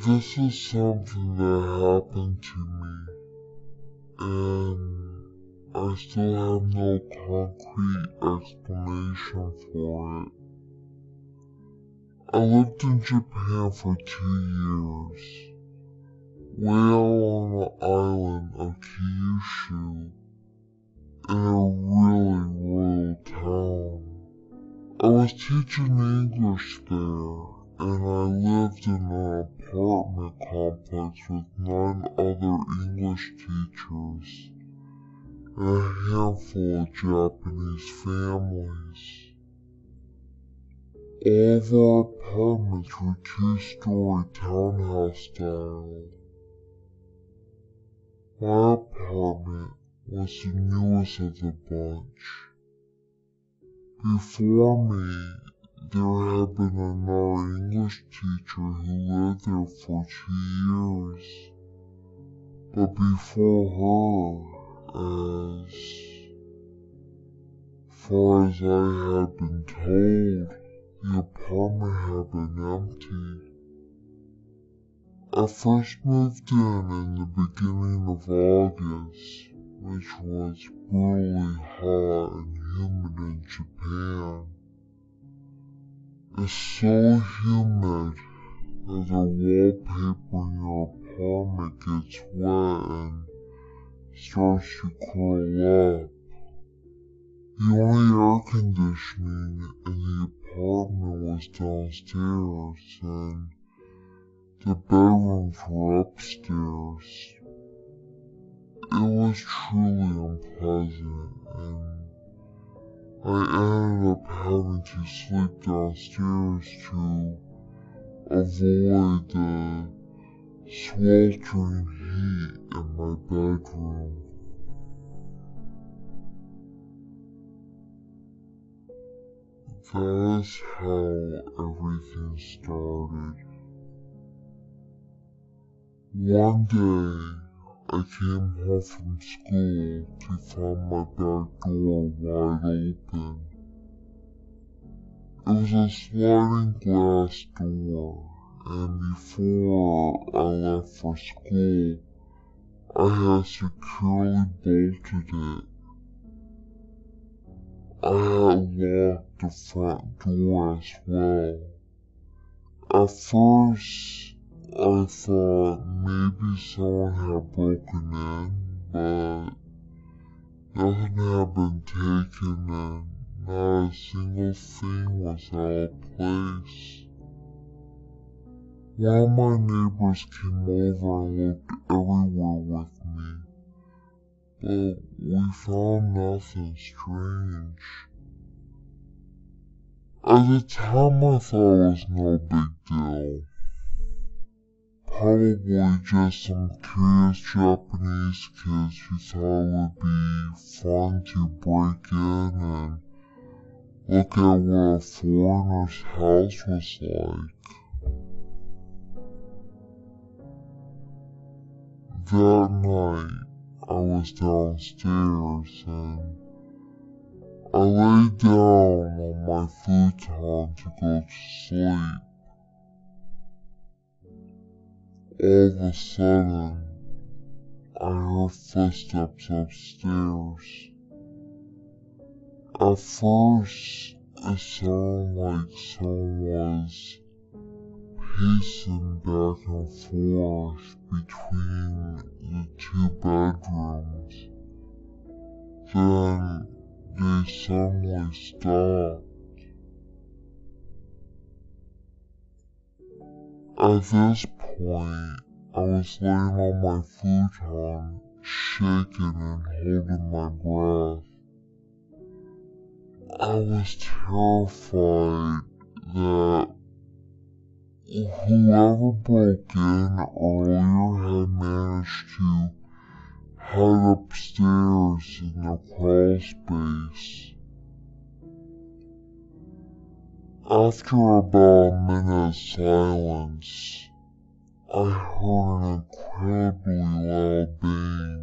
this is something that happened to me, and I still have no concrete explanation for it. I lived in Japan for 2 years, way out on the island of Kyushu, in a really rural town. I was teaching English there, and I lived in an apartment complex with 9 other English teachers and a handful of Japanese families. All of our apartments were 2-story townhouse style. My apartment was the newest of the bunch. Before me, there had been another English teacher who lived there for 2 years. But before her, as far as I had been told, the apartment had been empty. I first moved in the beginning of August, which was brutally hot and humid in Japan. It's so humid that the wallpaper in your apartment gets wet and starts to curl up. The only air conditioning in the apartment was downstairs, and the bedrooms were upstairs. It was truly unpleasant, and I ended up having to sleep downstairs to avoid the sweltering heat in my bedroom. That is how everything started. One day, I came home from school to find my back door wide open. It was a sliding glass door, and before I left for school, I had securely bolted it. I had locked the front door as well. At first, I thought maybe someone had broken in, but nothing had been taken and not a single thing was out of place. One of my neighbors came over and looked everywhere with me, but we found nothing strange. At the time I thought it was no big deal. Probably just some curious Japanese kids who thought it would be fun to break in and look at what a foreigner's house was like. That night, I was downstairs and I lay down on my futon to go to sleep. All of a sudden, I heard footsteps upstairs. At first, it sounded like someone was pacing back and forth between the 2 bedrooms. Then they suddenly stopped. At this point, I was laying on my futon, shaking and holding my breath. I was terrified that whoever broke in earlier had managed to hide upstairs in the crawl space. After about a minute's silence, I heard an incredibly loud bang,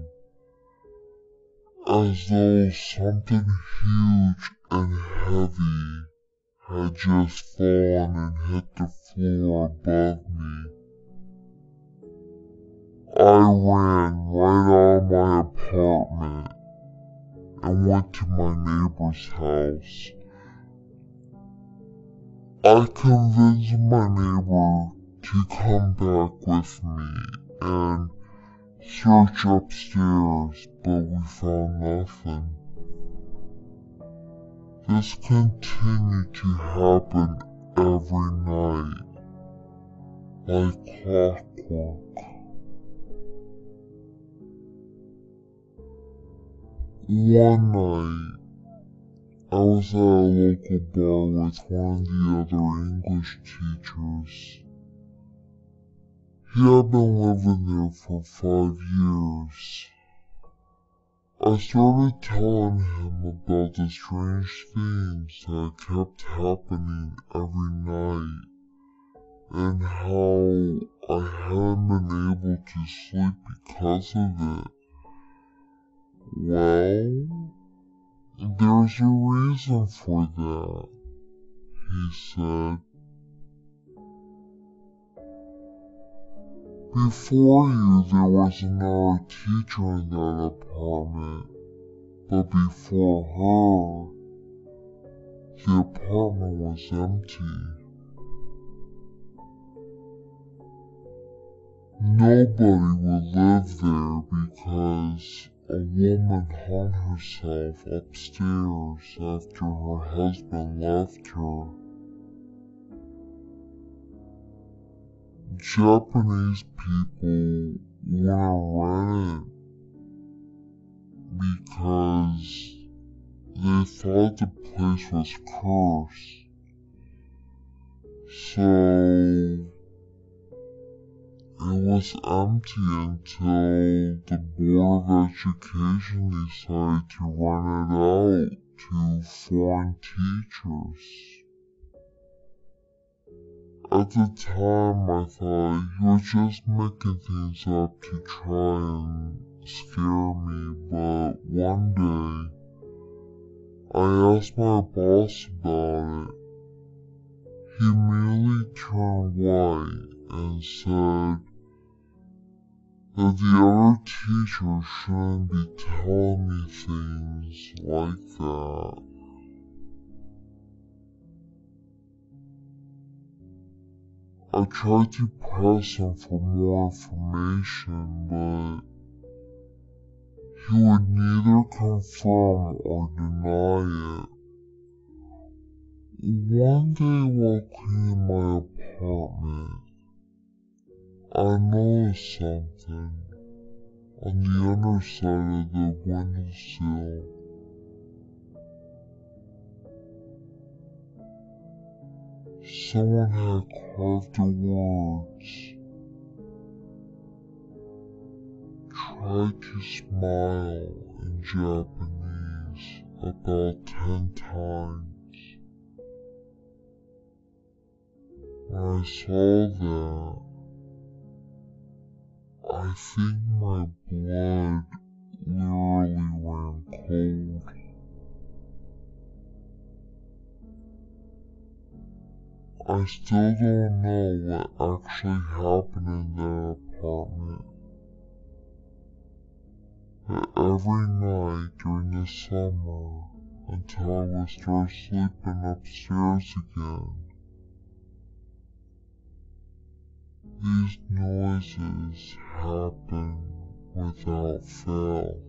as though something huge and heavy had just fallen and hit the floor above me. I ran right out of my apartment and went to my neighbor's house. I convinced my neighbor to come back with me and search upstairs, but we found nothing. This continued to happen every night, like clockwork. One night, I was at a local bar with one of the other English teachers. He had been living there for 5 years. I started telling him about the strange things that kept happening every night and how I hadn't been able to sleep because of it. Well, there's a reason for that, he said. Before you, there was another teacher in that apartment, but before her, the apartment was empty. Nobody would live there because a woman hung herself upstairs after her husband left her. Japanese people wouldn't rent it because they thought the place was cursed. So it was empty until the Board of Education decided to rent it out to foreign teachers. At the time, I thought he was just making things up to try and scare me, but one day, I asked my boss about it. He merely turned white and said that the other teachers shouldn't be telling me things like that. I tried to press him for more information, but he would neither confirm or deny it. One day while cleaning my apartment, I noticed something on the underside of the windowsill. Someone had carved the words, "Try to smile" in Japanese about 10 times. When I saw that, I think my blood literally ran cold. I still don't know what actually happened in that apartment. But every night during the summer, until I would start sleeping upstairs again, these noises happen without fail.